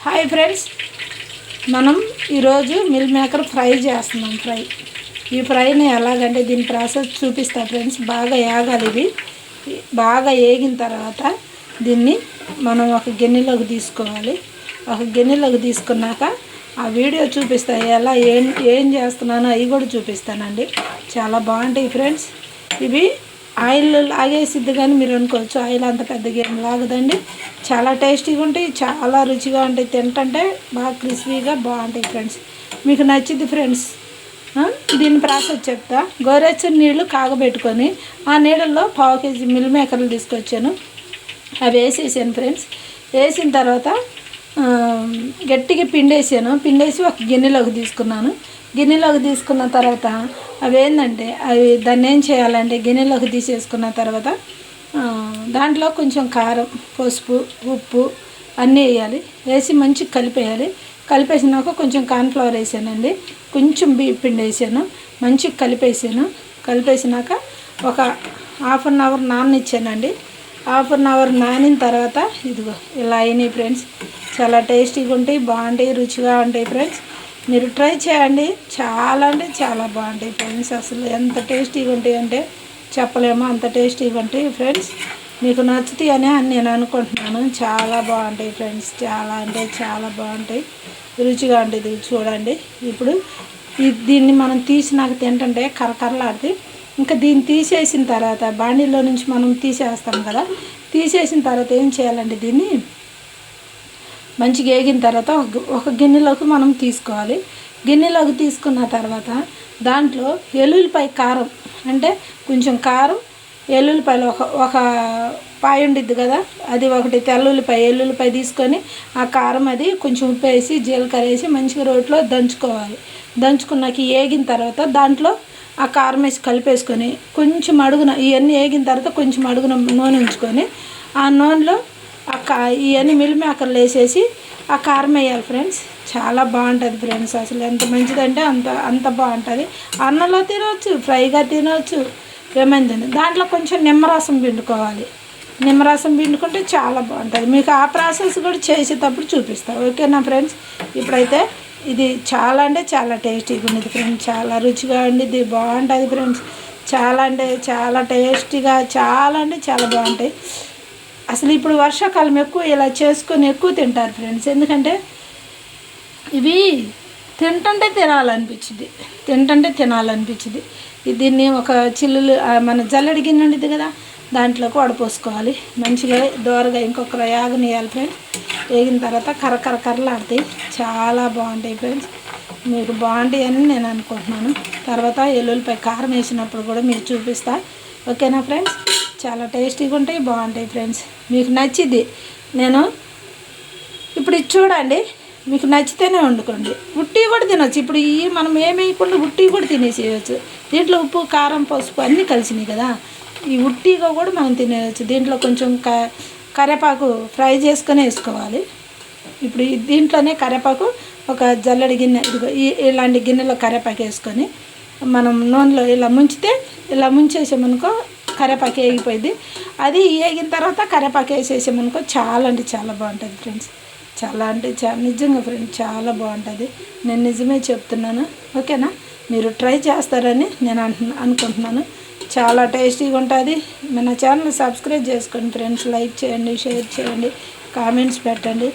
Hi friends, మనం ఈరోజు meal maker fry చేస్తున్నాం. ఈ ఫ్రైని ఎలాగంటే దీని ప్రాసెస్ చూపిస్తా ఫ్రెండ్స్. బాగా ఏగాలి. ఇది బాగా ఏగిన తర్వాత దీన్ని మనం ఒక గిన్నెలోకి తీసుకోవాలి. ఒక గిన్నెలోకి తీసుకున్నాక ఆ వీడియో చూపిస్తా, ఎలా ఏం చేస్తున్నానో అవి కూడా చూపిస్తానండి. చాలా బాగుంటాయి ఫ్రెండ్స్. ఇవి ఆయిల్ లాగేసిద్ది కానీ మీరు అనుకోవచ్చు ఆయిల్ అంత పెద్దగా ఏం లాగదండి. చాలా టేస్టీగా ఉంటాయి, చాలా రుచిగా ఉంటాయి. తింటుంటే బాగా క్రిస్పీగా బాగుంటాయి ఫ్రెండ్స్. మీకు నచ్చింది ఫ్రెండ్స్. దీని ప్రాసెస్ చెప్తా. గోరెచ్చని నీళ్ళు కాగబెట్టుకొని ఆ నీళ్ళల్లో 1/2 kg మిల్ మేకర్లు తీసుకొచ్చాను. అవి వేసేసాను ఫ్రెండ్స్. వేసిన తర్వాత గట్టిగా పిండేసి ఒక గిన్నెలోకి తీసుకున్నాను. గిన్నెలోకి తీసుకున్న తర్వాత అవి ఏంటంటే దాన్ని ఏం చేయాలంటే గిన్నెలోకి తీసేసుకున్న తర్వాత దాంట్లో కొంచెం కారం, పసుపు, ఉప్పు అన్నీ వేయాలి. వేసి మంచిగా కలిపేయాలి. కలిపేసినాక కొంచెం కార్న్ఫ్లవర్ వేసానండి, కొంచెం బియ్యం పిండి వేసాను, మంచిగా కలిపేసినాక ఒక 1/2 అవర్ నాననిచ్చానండి. 1/2 అవర్ నానిన తర్వాత ఇదిగో ఇలా అయినాయి ఫ్రెండ్స్. చాలా టేస్టీగా ఉంటాయి, బాగుంటాయి, రుచిగా ఉంటాయి ఫ్రెండ్స్. మీరు ట్రై చేయండి. చాలా అంటే చాలా బాగుంటాయి ఫ్రెండ్స్. అసలు ఎంత టేస్టీగా ఉంటాయి అంటే చెప్పలేమో, అంత టేస్టీగా ఉంటాయి ఫ్రెండ్స్. మీకు నచ్చుతాయి అని నేను అనుకుంటున్నాను. చాలా బాగుంటాయి ఫ్రెండ్స్. చాలా అంటే చాలా బాగుంటాయి, రుచిగా ఉంటుంది. చూడండి. ఇప్పుడు దీన్ని మనం తీసినాక తింటుంటే కరకరలాడుతాయి. ఇంకా దీన్ని తీసేసిన తర్వాత బాండీలో నుంచి మనం తీసేస్తాం కదా. తీసేసిన తర్వాత ఏం చేయాలంటే దీన్ని మంచిగా వేగిన తర్వాత ఒక గిన్నెలోకి మనం తీసుకోవాలి. గిన్నెలోకి తీసుకున్న తర్వాత దాంట్లో ఎల్లుల్లిపాయ కారం, అంటే కొంచెం కారం, ఎల్లుల్లిపాయలు ఒక పాయ ఉండిద్ది కదా, అది ఒకటి ఎల్లుల్లిపాయ తీసుకొని ఆ కారం అది కొంచెం ఉప్పు వేసి జీలకర్ర వేసి మంచిగా రోట్లో దంచుకోవాలి. దంచుకున్నాక వేగిన తర్వాత దాంట్లో ఆ కారం వేసి కలిపేసుకొని కొంచెం అడుగున ఇవన్నీ వేగిన తర్వాత కొంచెం అడుగున నూనె ఉంచుకొని ఆ నూనెలో ఇవన్నీ మిల్ మేకర్లు వేసేసి ఆ కారం వేయాలి ఫ్రెండ్స్. చాలా బాగుంటుంది ఫ్రెండ్స్. అసలు ఎంత మంచిదంటే అంత బాగుంటుంది. అన్నంలో తినవచ్చు, ఫ్రైగా తినవచ్చు, ఏమైందండి. దాంట్లో కొంచెం నిమ్మరసం పిండుకోవాలి. నిమ్మరసం పిండుకుంటే చాలా బాగుంటుంది. మీకు ఆ ప్రాసెస్ కూడా చేసేటప్పుడు చూపిస్తాను. ఓకేనా ఫ్రెండ్స్. ఇప్పుడైతే ఇది చాలా అంటే చాలా టేస్టీగా ఉండేది ఫ్రెండ్స్. చాలా రుచిగా ఉండేది, బాగుంటుంది ఫ్రెండ్స్. చాలా అంటే చాలా టేస్టీగా, చాలా అంటే చాలా బాగుంటాయి. అసలు ఇప్పుడు వర్షాకాలం ఎక్కువ ఇలా చేసుకొని ఎక్కువ తింటారు ఫ్రెండ్స్. ఎందుకంటే ఇవి తింటుంటే తినాలనిపించింది. దీన్ని ఒక చిల్లులు మన జల్లెడి గిన్నె ఉండేది కదా, దాంట్లోకి వడపోసుకోవాలి. మంచిగా దోరగా ఇంకొక యాగనియాలి ఫ్రెండ్స్. వేగిన తర్వాత కర్రలాడతాయి. చాలా బాగుంటాయి ఫ్రెండ్స్. మీకు బాగుంటాయి అని నేను అనుకుంటున్నాను. తర్వాత ఎల్లుల్లిపాయ కారం వేసినప్పుడు కూడా మీకు చూపిస్తా. ఓకేనా ఫ్రెండ్స్. చాలా టేస్టీగా ఉంటాయి, బాగుంటాయి ఫ్రెండ్స్. మీకు నచ్చిద్ది. నేను ఇప్పుడు ఇది చూడండి, మీకు నచ్చితేనే వండుకోండి. ఉట్టి కూడా తినొచ్చు. ఇప్పుడు మనం ఏమేయకుండా ఉట్టి కూడా తినేసేయచ్చు. దీంట్లో ఉప్పు, కారం, పసుపు అన్నీ కలిసినాయి కదా. ఈ ఉట్టిగా కూడా మనం తినేయచ్చు. దీంట్లో కొంచెం కరివేపాకు ఫ్రై చేసుకొని వేసుకోవాలి. ఇప్పుడు దీంట్లోనే కరివేపాకు ఒక జల్లెడి గిన్నె, ఇదిగో ఇలాంటి గిన్నెలో కరివేపాకు వేసుకొని మనం నూనెలో ఇలా ముంచేసామనుకో కరివేపాకు వేగిపోయింది. అది వేగిన తర్వాత కరివేపాకు వేసేసామనుకో చాలా అంటే చాలా బాగుంటుంది ఫ్రెండ్స్. చాలా అంటే చాలా నిజంగా ఫ్రెండ్స్ చాలా బాగుంటుంది. నేను నిజమే చెప్తున్నాను. ఓకేనా. మీరు ట్రై చేస్తారని నేను అనుకుంటున్నాను. చాలా టేస్టీగా ఉంటుంది. మన ఛానల్ సబ్స్క్రైబ్ చేసుకోండి ఫ్రెండ్స్. లైక్ చేయండి, షేర్ చేయండి, కామెంట్స్ పెట్టండి.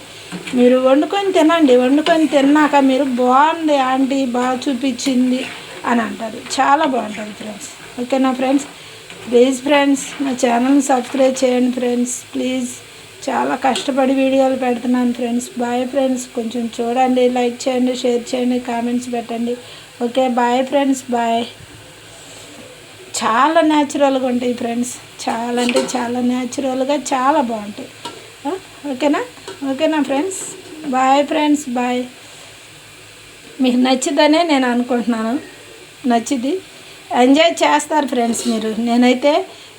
మీరు వండుకొని తినండి. వండుకొని తిన్నాక మీరు బాగుంది ఆంటీ, బాగా చూపించింది అని అంటారు. చాలా బాగుంటుంది ఫ్రెండ్స్. ఓకేనా ఫ్రెండ్స్. ప్లీజ్ ఫ్రెండ్స్ నా ఛానల్ని సబ్స్క్రైబ్ చేయండి ఫ్రెండ్స్. ప్లీజ్. చాలా కష్టపడి వీడియోలు పెడుతున్నాను ఫ్రెండ్స్. Bye friends. కొంచెం చూడండి, లైక్ చేయండి, షేర్ చేయండి, కామెంట్స్ పెట్టండి. Okay bye friends. బాయ్. చాలా న్యాచురల్గా ఉంటాయి ఫ్రెండ్స్. చాలా అంటే చాలా న్యాచురల్గా చాలా బాగుంటాయి. ఓకేనా ఫ్రెండ్స్. Bye friends. బాయ్. మీకు నచ్చిద్దనే నేను అనుకుంటున్నాను. నచ్చిద్ది, ఎంజాయ్ చేస్తారు ఫ్రెండ్స్ మీరు. నేనైతే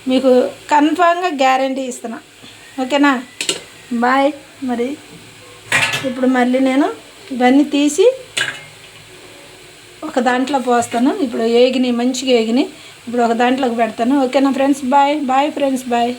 మీకు కన్ఫామ్గా గ్యారంటీ ఇస్తున్నా. ఓకేనా. బాయ్. మరి ఇప్పుడు మళ్ళీ నేను ఇవన్నీ తీసి ఒక దాంట్లో పోస్తాను. ఇప్పుడు మంచిగా వేగినాయి. ఇప్పుడు ఒక దాంట్లోకి పెడతాను. ఓకేనా ఫ్రెండ్స్. Bye friends. బాయ్.